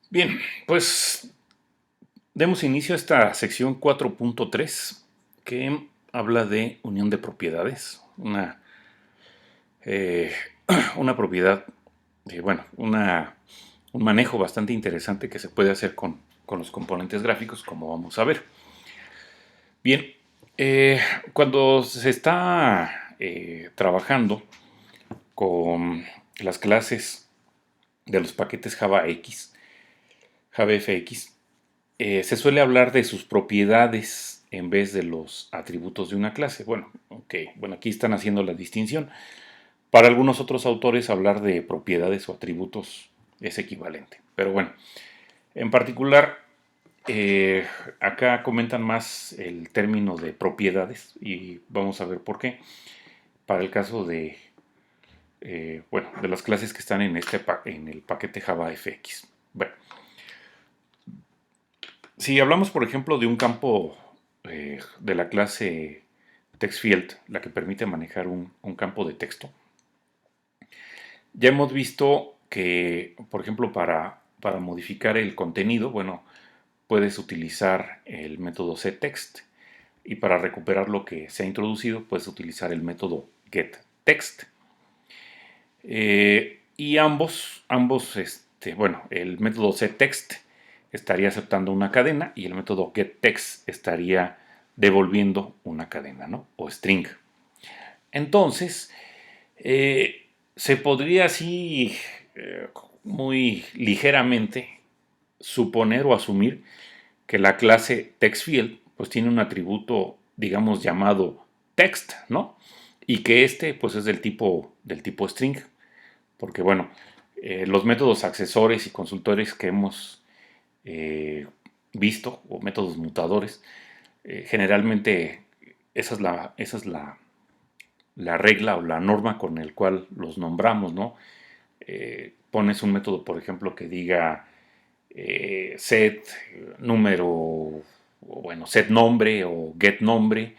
Bien, pues demos inicio a esta sección 4.3 que habla de unión de propiedades, eh, una propiedad, un manejo bastante interesante que se puede hacer con los componentes gráficos, como vamos a ver. Bien, eh, cuando se está trabajando con las clases de los paquetes JavaFX, se suele hablar de sus propiedades en vez de los atributos de una clase. Bueno, bueno, aquí están haciendo la distinción. Para algunos otros autores hablar de propiedades o atributos es equivalente. Pero bueno, en particular, eh, acá comentan más el término de propiedades y vamos a ver por qué. Para el caso de, de las clases que están en el paquete JavaFX. Bueno, si hablamos, por ejemplo, de un campo de la clase TextField, la que permite manejar un campo de texto, ya hemos visto que, por ejemplo, para modificar el contenido, bueno, puedes utilizar el método setText y para recuperar lo que se ha introducido, puedes utilizar el método getText. Y el método setText estaría aceptando una cadena y el método getText estaría devolviendo una cadena, ¿no? O string. Entonces, se podría así eh, muy ligeramente suponer o asumir que la clase TextField pues tiene un atributo, digamos, llamado text, ¿no? Y que este pues es del tipo string, porque bueno, los métodos accesores y consultores que hemos eh, visto, o métodos mutadores, generalmente esa es la regla o la norma con el cual los nombramos, ¿no? Pones un método, por ejemplo, que diga set número, o bueno, set nombre o get nombre,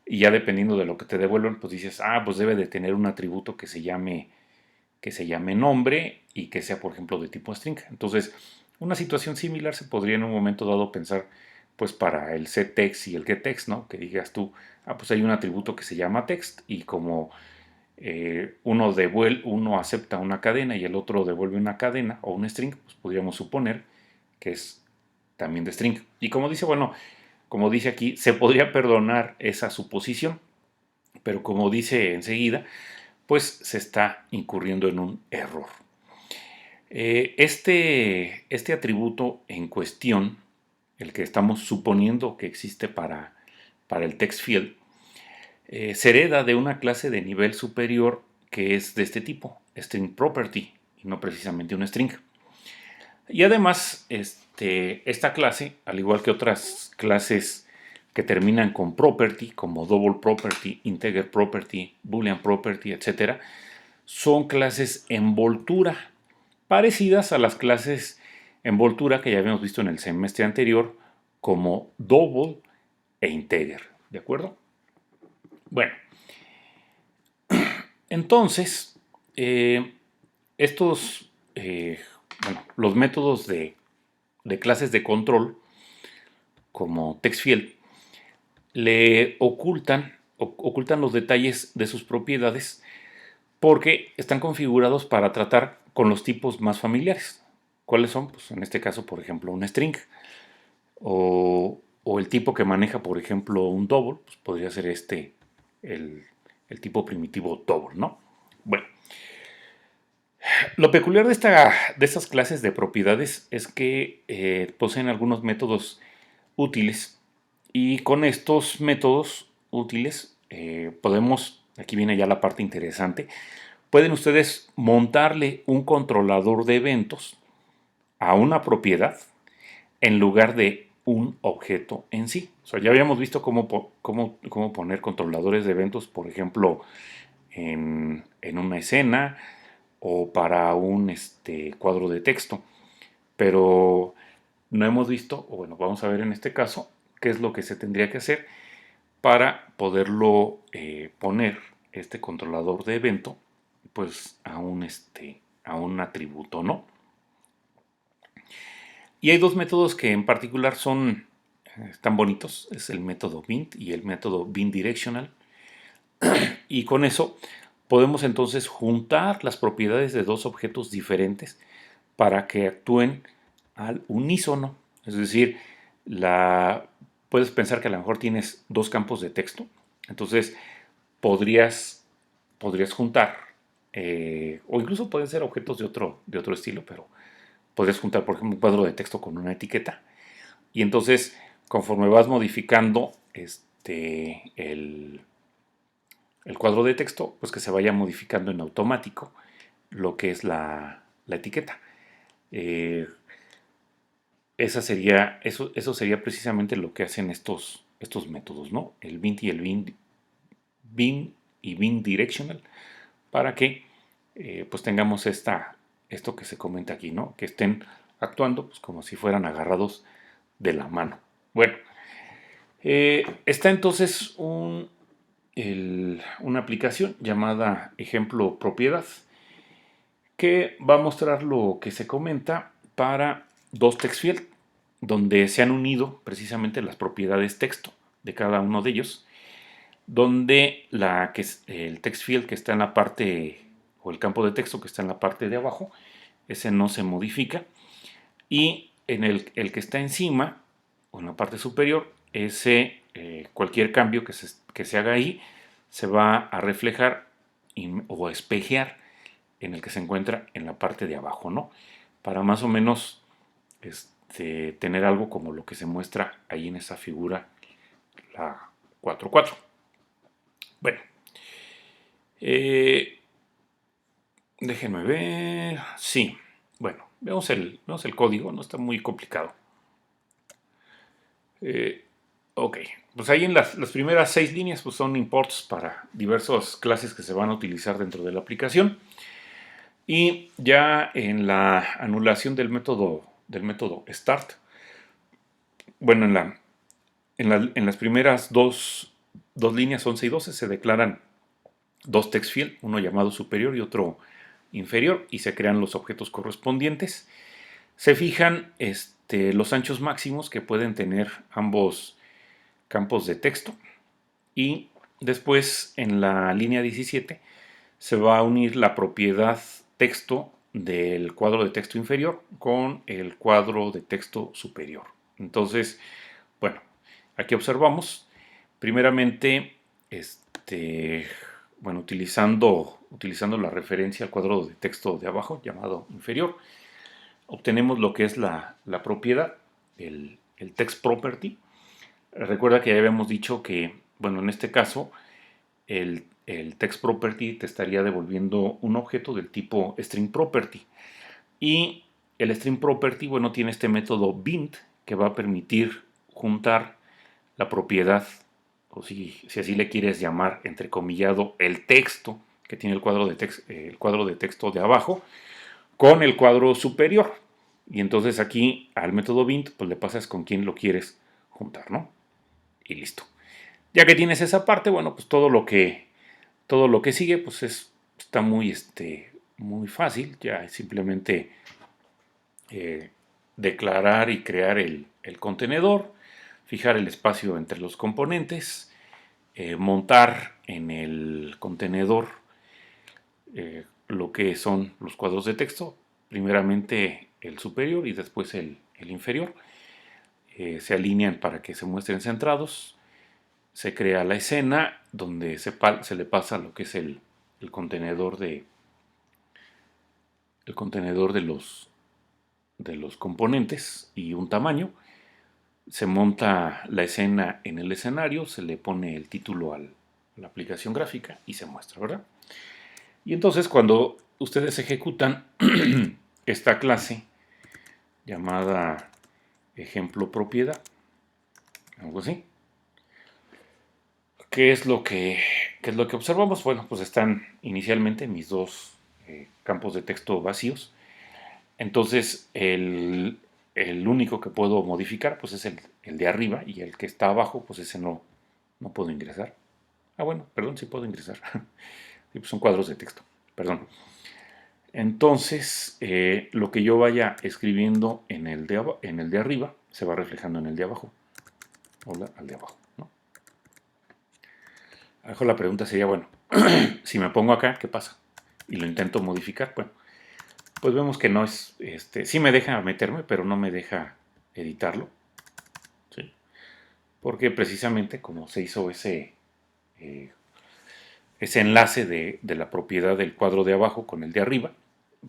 y ya dependiendo de lo que te devuelven, pues dices, pues debe de tener un atributo que se llame nombre y que sea, por ejemplo, de tipo string. Entonces, una situación similar se podría en un momento dado pensar, pues para el setText y el getText, ¿no? Que digas tú, pues hay un atributo que se llama text y como uno acepta una cadena y el otro devuelve una cadena o un string, pues podríamos suponer que es también de string. Y como dice aquí, se podría perdonar esa suposición, pero como dice enseguida, pues se está incurriendo en un error. Este atributo en cuestión, el que estamos suponiendo que existe para el text field, se hereda de una clase de nivel superior que es de este tipo, string property, y no precisamente un string. Y además, esta clase, al igual que otras clases que terminan con property, como double property, integer property, boolean property, etc., son clases envoltura, parecidas a las clases envoltura que ya habíamos visto en el semestre anterior, como double e integer. ¿De acuerdo? Bueno, entonces, eh, estos, los métodos de clases de control, como TextField, le ocultan los detalles de sus propiedades porque están configurados para tratar con los tipos más familiares. ¿Cuáles son? Pues en este caso, por ejemplo, un string o el tipo que maneja, por ejemplo, un double, pues podría ser el, el tipo primitivo double, ¿no? Bueno, lo peculiar de estas clases de propiedades es que poseen algunos métodos útiles y con estos métodos útiles aquí viene ya la parte interesante, pueden ustedes montarle un controlador de eventos a una propiedad en lugar de un objeto en sí. O sea, ya habíamos visto cómo poner controladores de eventos, por ejemplo, en una escena o para un cuadro de texto. Pero no hemos visto, o bueno, vamos a ver en este caso, qué es lo que se tendría que hacer para poderlo poner este controlador de evento pues a un atributo, ¿no? Y hay dos métodos que en particular están bonitos. Es el método Bint y el método Bint Directional. Y con eso podemos entonces juntar las propiedades de dos objetos diferentes para que actúen al unísono. Es decir, puedes pensar que a lo mejor tienes dos campos de texto. Entonces podrías juntar, o incluso pueden ser objetos de otro estilo, pero podrías juntar, por ejemplo, un cuadro de texto con una etiqueta. Y entonces, conforme vas modificando el cuadro de texto, pues que se vaya modificando en automático lo que es la etiqueta. Eh, eso sería precisamente lo que hacen estos métodos, ¿no? El Bint y el Bint y Bint Directional, para que pues tengamos esto que se comenta aquí, ¿no? Que estén actuando pues, como si fueran agarrados de la mano. Bueno, está entonces una aplicación llamada ejemplo propiedad que va a mostrar lo que se comenta para dos text field donde se han unido precisamente las propiedades texto de cada uno de ellos, donde el text field que está en la parte o el campo de texto que está en la parte de abajo, ese no se modifica, y en el que está encima o en la parte superior, cualquier cambio que se haga ahí se va a reflejar o a espejear en el que se encuentra en la parte de abajo, ¿no? Para más o menos tener algo como lo que se muestra ahí en esa figura, la 4.4. Bueno, déjenme ver. Sí, bueno, vemos el código, no está muy complicado. Ok, pues ahí en las primeras 6 líneas pues son imports para diversas clases que se van a utilizar dentro de la aplicación. Y ya en la anulación del método start, bueno, en las primeras dos líneas 11 y 12 se declaran dos text field, uno llamado superior y otro inferior, y se crean los objetos correspondientes. Se fijan los anchos máximos que pueden tener ambos campos de texto, y después en la línea 17 se va a unir la propiedad texto del cuadro de texto inferior con el cuadro de texto superior. Entonces, bueno, aquí observamos primeramente bueno, utilizando la referencia al cuadro de texto de abajo llamado inferior, obtenemos lo que es la propiedad, el text property. Recuerda que ya habíamos dicho que, bueno, en este caso, el text property te estaría devolviendo un objeto del tipo string property. Y el string property, bueno, tiene este método bint que va a permitir juntar la propiedad, o si así le quieres llamar, entrecomillado, el texto que tiene el cuadro de texto de abajo con el cuadro superior. Y entonces aquí al método bint, pues le pasas con quién lo quieres juntar, ¿no? Y listo. Ya que tienes esa parte, bueno, pues todo lo que sigue, pues está muy fácil. Ya es simplemente declarar y crear el contenedor, fijar el espacio entre los componentes, montar en el contenedor lo que son los cuadros de texto, primeramente el superior y después el inferior. Se alinean para que se muestren centrados. Se crea la escena donde se le pasa lo que es el contenedor de los componentes y un tamaño. Se monta la escena en el escenario, se le pone el título a la aplicación gráfica y se muestra, ¿verdad? Y entonces cuando ustedes ejecutan esta clase llamada ejemplo propiedad, algo así, ¿qué es lo que observamos? Bueno, pues están inicialmente mis dos campos de texto vacíos. Entonces el único que puedo modificar pues es el de arriba, y el que está abajo pues ese no puedo ingresar. Bueno, perdón, sí puedo ingresar. Sí, pues son cuadros de texto, perdón. Entonces, lo que yo vaya escribiendo en el de arriba se va reflejando en el de abajo. Hola, al de abajo, ¿no? A lo mejor la pregunta sería, bueno, si me pongo acá, ¿qué pasa? Y lo intento modificar, bueno, pues vemos que no es, sí me deja meterme, pero no me deja editarlo, ¿sí? Porque precisamente como se hizo eh, ese enlace de la propiedad del cuadro de abajo con el de arriba,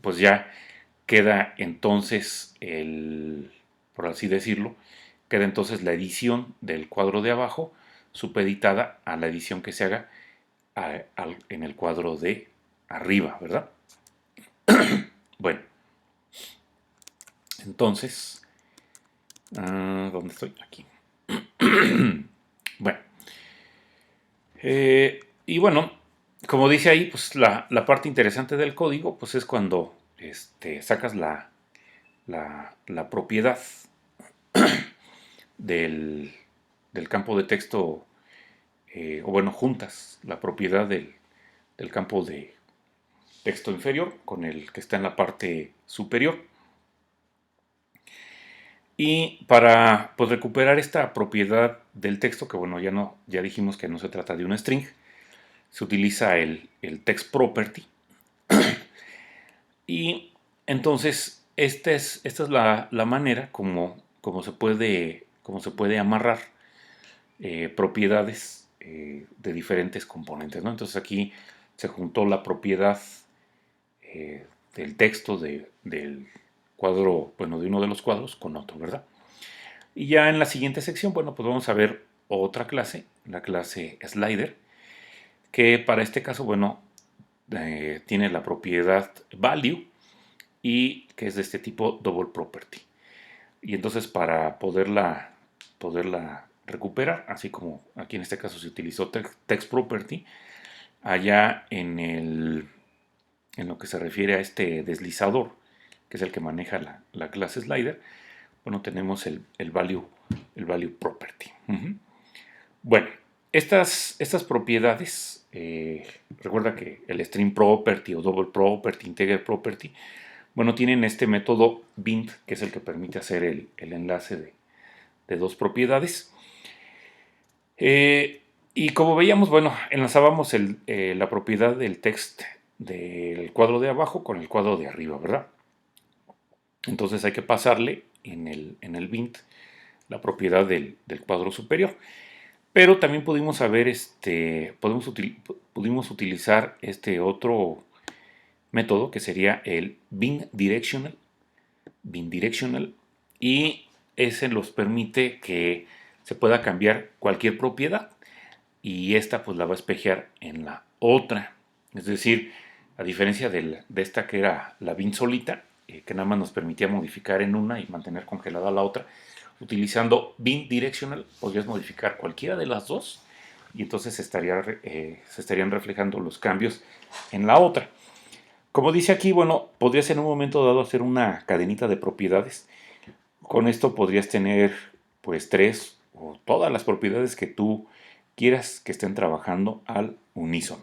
pues ya queda entonces por así decirlo, queda entonces la edición del cuadro de abajo supeditada a la edición que se haga en el cuadro de arriba, ¿verdad? Bueno, entonces, ¿dónde estoy? Aquí. Bueno, y bueno, como dice ahí, pues la parte interesante del código, pues es cuando sacas la propiedad del, del campo de texto, o bueno, juntas la propiedad del campo de texto inferior con el que está en la parte superior. Y para pues, recuperar esta propiedad del texto, que bueno, ya dijimos que no se trata de un string, se utiliza el text property. Y entonces esta es la manera como se puede amarrar propiedades de diferentes componentes, ¿no? Entonces aquí se juntó la propiedad del texto del cuadro, bueno, de uno de los cuadros con otro, ¿verdad? Y ya en la siguiente sección, bueno, pues vamos a ver otra clase, la clase slider, que para este caso, bueno, tiene la propiedad value y que es de este tipo double property. Y entonces para poderla recuperar, así como aquí en este caso se utilizó text property, allá en lo que se refiere a este deslizador, que es el que maneja la clase slider, bueno, tenemos el value property. Bueno, estas propiedades, recuerda que el string property o double property, integer property, bueno, tienen este método bind, que es el que permite hacer el enlace de dos propiedades. Y como veíamos, bueno, enlazábamos la propiedad del text del cuadro de abajo con el cuadro de arriba, ¿verdad? Entonces hay que pasarle en el bind la propiedad del cuadro superior. Pero también pudimos utilizar este otro método que sería el bind directional, y ese nos permite que se pueda cambiar cualquier propiedad y esta pues la va a espejear en la otra. Es decir, a diferencia de esta que era la bin solita, que nada más nos permitía modificar en una y mantener congelada la otra, utilizando bin directional podrías modificar cualquiera de las dos y entonces se estarían reflejando los cambios en la otra. Como dice aquí, bueno, podrías en un momento dado hacer una cadenita de propiedades. Con esto podrías tener pues 3 o todas las propiedades que tú quieras que estén trabajando al unísono.